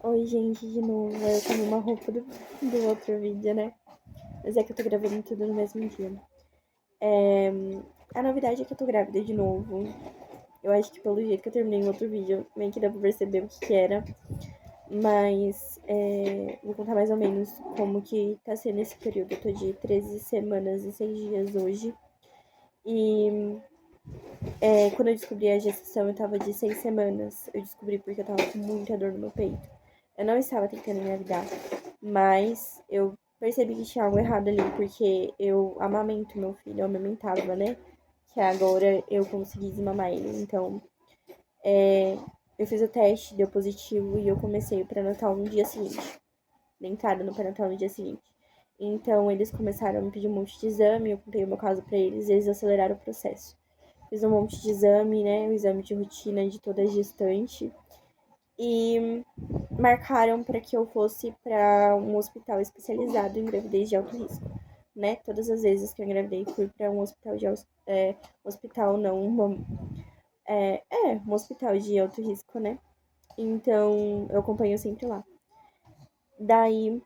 Oi, gente, de novo. Eu com uma roupa do outro vídeo, né? Mas é que eu tô gravando tudo no mesmo dia. A novidade é que eu tô grávida de novo. Eu acho que pelo jeito que eu terminei o outro vídeo, meio que dá pra perceber o que era. Mas vou contar mais ou menos como que tá sendo esse período. Eu tô de 13 semanas e 6 dias hoje. E quando eu descobri a gestação, eu tava de 6 semanas. Eu descobri porque eu tava com muita dor no meu peito. Eu não estava tentando engravidar, mas eu percebi que tinha algo errado ali, porque eu amamento meu filho, eu amamentava, né? Que agora eu consegui desmamar ele. Então, eu fiz o teste, deu positivo e eu comecei o pré-natal no dia seguinte. Da entrada no pré-natal no dia seguinte. Então, eles começaram a me pedir um monte de exame, eu contei o meu caso pra eles e eles aceleraram o processo. Fiz um monte de exame, né? O exame de rotina de toda a gestante. E marcaram para que eu fosse para um hospital especializado em gravidez de alto risco, né? Todas as vezes que eu engravidei fui para um hospital de hospital não, um hospital de alto risco, né? Então eu acompanho sempre lá. Daí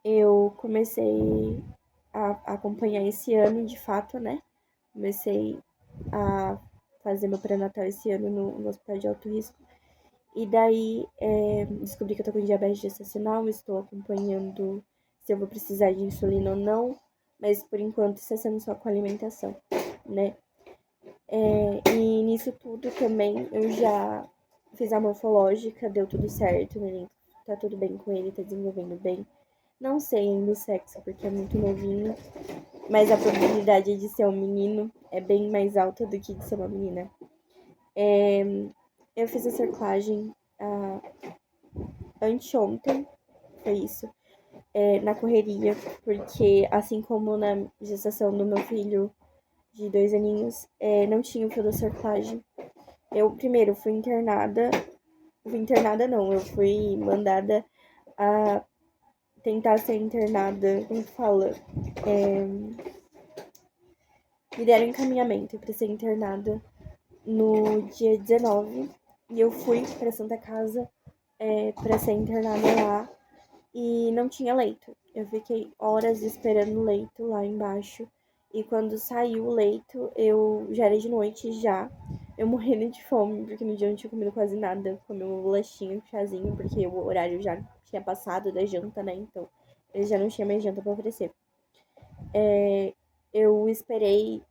eu comecei a acompanhar esse ano de fato, né? Comecei a fazer meu pré-natal esse ano no hospital de alto risco. E daí descobri que eu tô com diabetes gestacional, estou acompanhando se eu vou precisar de insulina ou não, mas por enquanto está sendo só com alimentação, né? E nisso tudo também eu já fiz a morfológica, deu tudo certo, né? Tá tudo bem com ele, tá desenvolvendo bem. Não sei ainda o sexo, porque é muito novinho, mas a probabilidade de ser um menino é bem mais alta do que de ser uma menina. Eu fiz a cerclagem anteontem, foi isso, na correria, porque assim como na gestação do meu filho de 2 aninhos, não tinha o fio da cerclagem. Eu primeiro fui internada não, eu fui mandada a tentar ser internada, como que fala? Me deram encaminhamento para ser internada no dia 19 e eu fui para Santa Casa para ser internada lá e não tinha leito. Eu fiquei horas esperando o leito lá embaixo. E quando saiu o leito, eu já era de noite já. Eu morrendo de fome, porque no dia eu não tinha comido quase nada. Comi uma bolachinha, um chazinho, porque o horário já tinha passado da janta, né? Então, eles já não tinham mais janta pra oferecer. Eu esperei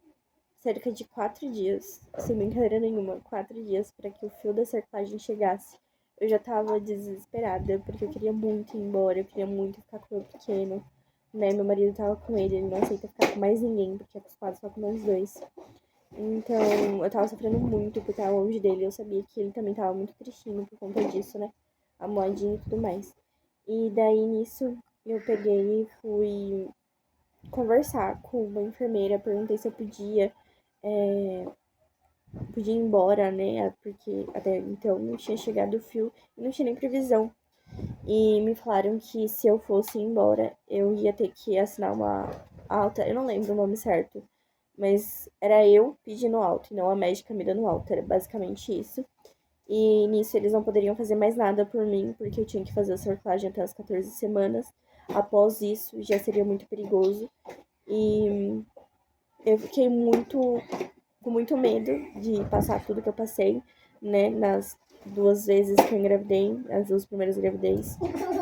cerca de 4 dias, sem brincadeira nenhuma, 4 dias para que o fio da cerclagem chegasse. Eu já tava desesperada, porque eu queria muito ir embora, eu queria muito ficar com o meu pequeno, né? Meu marido tava com ele não aceita ficar com mais ninguém, porque é acostumado só com nós dois. Então, eu tava sofrendo muito por estar longe dele, eu sabia que ele também tava muito tristinho por conta disso, né? A moedinha e tudo mais. E daí, nisso, eu peguei e fui conversar com uma enfermeira, perguntei se eu podia ir embora, né? Porque até então não tinha chegado o fio e não tinha nem previsão. E me falaram que se eu fosse embora, eu ia ter que assinar uma alta. Eu não lembro o nome certo, mas era eu pedindo alta e não a médica me dando alta. Era basicamente isso. E nisso eles não poderiam fazer mais nada por mim, porque eu tinha que fazer a cerclagem até as 14 semanas. Após isso, já seria muito perigoso. E eu fiquei com muito medo de passar tudo que eu passei, né? Nas 2 vezes que eu engravidei, as 2 primeiras gravidez.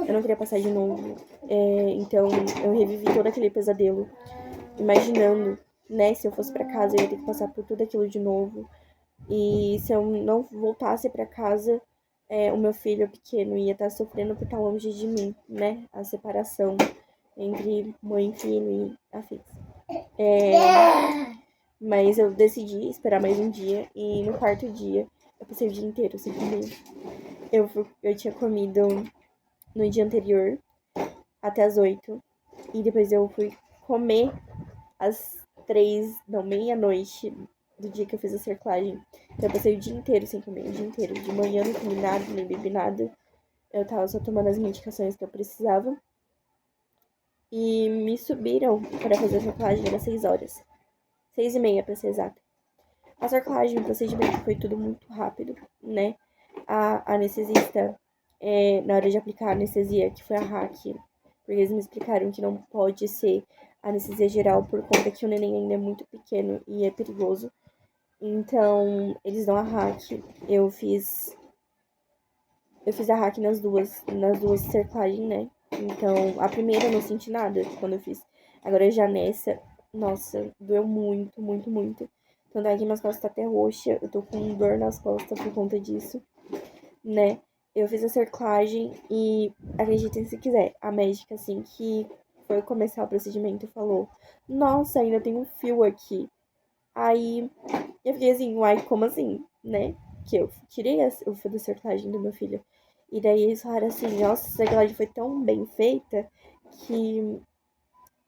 Eu não queria passar de novo. Então eu revivi todo aquele pesadelo, imaginando, né? Se eu fosse para casa, eu ia ter que passar por tudo aquilo de novo. E se eu não voltasse para casa, o meu filho pequeno ia estar sofrendo por estar longe de mim, né? A separação entre mãe e filho e afins. Mas eu decidi esperar mais um dia e no quarto dia eu passei o dia inteiro sem comer. Eu tinha comido no dia anterior até as 8 e depois eu fui comer às 3, não, meia-noite do dia que eu fiz a cerclagem. Então eu passei o dia inteiro sem comer, o dia inteiro. De manhã não comi nada, nem bebi nada. Eu tava só tomando as medicações que eu precisava. E me subiram para fazer a cerclagem às 6 horas. 6h30 pra ser exata. A cerclagem, o procedimento foi tudo muito rápido, né? A anestesista na hora de aplicar a anestesia, que foi a hack. Porque eles me explicaram que não pode ser anestesia geral por conta que o neném ainda é muito pequeno e é perigoso. Então, eles dão a hack. Eu fiz a hack nas duas cerclagens, né? Então, a primeira eu não senti nada quando eu fiz. Agora já nessa, nossa, doeu muito, muito, muito. Tanto é que minhas costas tá até roxa, eu tô com dor nas costas por conta disso, né? Eu fiz a cerclagem e, acreditem se quiser, a médica, assim, que foi começar o procedimento, falou: Nossa, ainda tem um fio aqui. Aí eu fiquei assim, uai, como assim, né? Que eu tirei o fio da cerclagem do meu filho. E daí eles falaram assim, nossa, a cerclagem foi tão bem feita que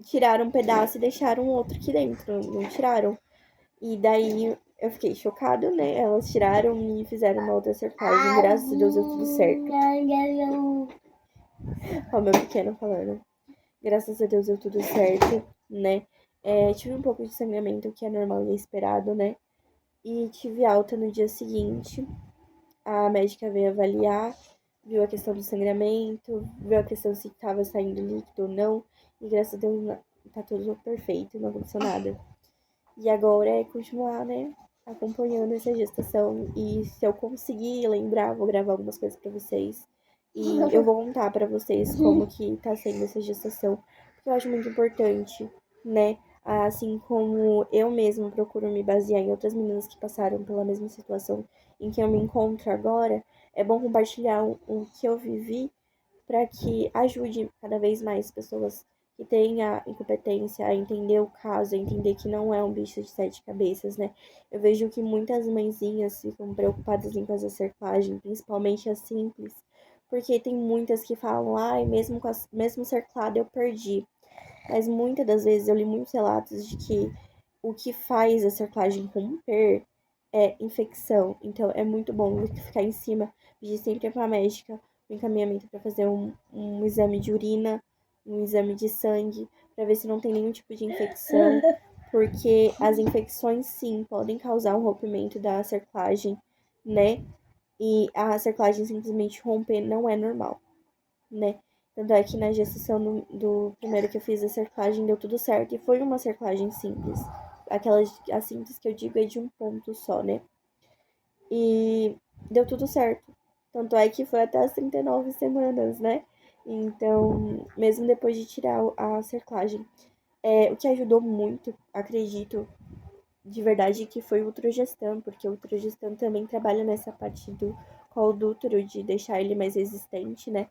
tiraram um pedaço e deixaram outro aqui dentro, não tiraram. E daí eu fiquei chocada, né? Elas tiraram e fizeram uma outra cerclagem. Graças a Deus deu tudo certo. Ó, meu pequeno falando. Graças a Deus deu tudo certo, né? Tive um pouco de sangramento, que é normal e esperado, né? E tive alta no dia seguinte. A médica veio avaliar, viu a questão do sangramento, viu a questão se estava saindo líquido ou não. E graças a Deus tá tudo perfeito, não aconteceu nada. E agora é continuar, né, acompanhando essa gestação. E se eu conseguir lembrar, vou gravar algumas coisas pra vocês. E eu vou contar pra vocês como que tá sendo essa gestação. Porque eu acho muito importante, né? Assim como eu mesma procuro me basear em outras meninas que passaram pela mesma situação em que eu me encontro agora, é bom compartilhar o que eu vivi para que ajude cada vez mais pessoas que têm a incompetência a entender o caso, a entender que não é um bicho de sete cabeças, né? Eu vejo que muitas mãezinhas ficam preocupadas em fazer cerclagem, principalmente as simples, porque tem muitas que falam, ai, mesmo cerclada eu perdi. Mas muitas das vezes eu li muitos relatos de que o que faz a cerclagem romper é infecção. Então é muito bom ficar em cima, pedir sempre para a médica o encaminhamento para fazer um exame de urina, um exame de sangue, para ver se não tem nenhum tipo de infecção, porque as infecções sim podem causar um rompimento da cerclagem, né? E a cerclagem simplesmente romper não é normal, né? Tanto é que na gestação do primeiro que eu fiz a cerclagem deu tudo certo. E foi uma cerclagem simples. Aquelas, as simples que eu digo é de um ponto só, né? E deu tudo certo. Tanto é que foi até as 39 semanas, né? Então, mesmo depois de tirar a cerclagem. O que ajudou muito, acredito, de verdade, que foi o Ultragestan, porque o Ultragestan também trabalha nessa parte do colo do útero, de deixar ele mais resistente, né?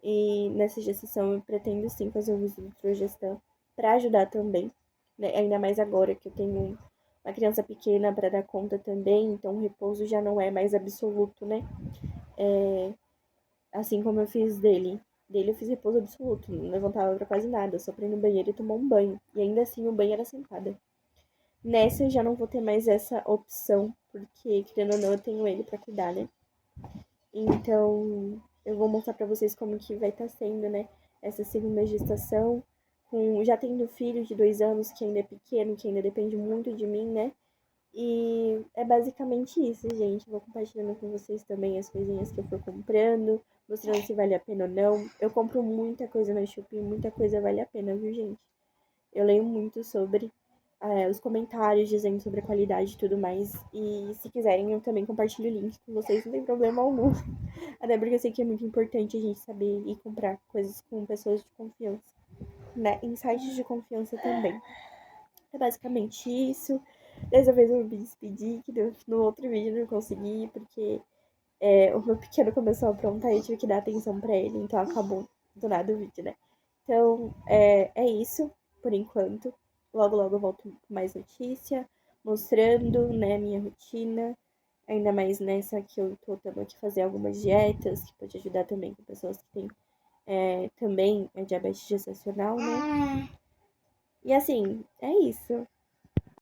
E nessa gestação eu pretendo sim fazer o uso do Ultragestan para ajudar também, né? Ainda mais agora que eu tenho uma criança pequena para dar conta também, então o repouso já não é mais absoluto, né? Assim como eu fiz dele. Dele eu fiz repouso absoluto, não levantava pra quase nada, só pra ir no banheiro e tomar um banho. E ainda assim o banho era sentada. Nessa eu já não vou ter mais essa opção, porque, querendo ou não, eu tenho ele pra cuidar, né? Então, eu vou mostrar pra vocês como que vai estar sendo, né? Essa segunda gestação, já tendo filho de 2 anos, que ainda é pequeno, que ainda depende muito de mim, né? E é basicamente isso, gente. Vou compartilhando com vocês também as coisinhas que eu for comprando, mostrando se vale a pena ou não. Eu compro muita coisa na Shopee, muita coisa vale a pena, viu, gente? Eu leio muito sobre os comentários dizendo sobre a qualidade e tudo mais. E se quiserem, eu também compartilho o link com vocês, não tem problema algum. Até porque eu sei que é muito importante a gente saber e comprar coisas com pessoas de confiança, né? Em sites de confiança também. É basicamente isso. Dessa vez eu me despedi, que no outro vídeo eu não consegui, porque o meu pequeno começou a aprontar e eu tive que dar atenção pra ele, então acabou do nada o vídeo, né? Então, é isso, por enquanto. Logo, logo eu volto com mais notícia, mostrando, né, minha rotina. Ainda mais nessa que eu tô tendo que fazer algumas dietas, que pode ajudar também com pessoas que têm também diabetes gestacional, né? E assim, é isso.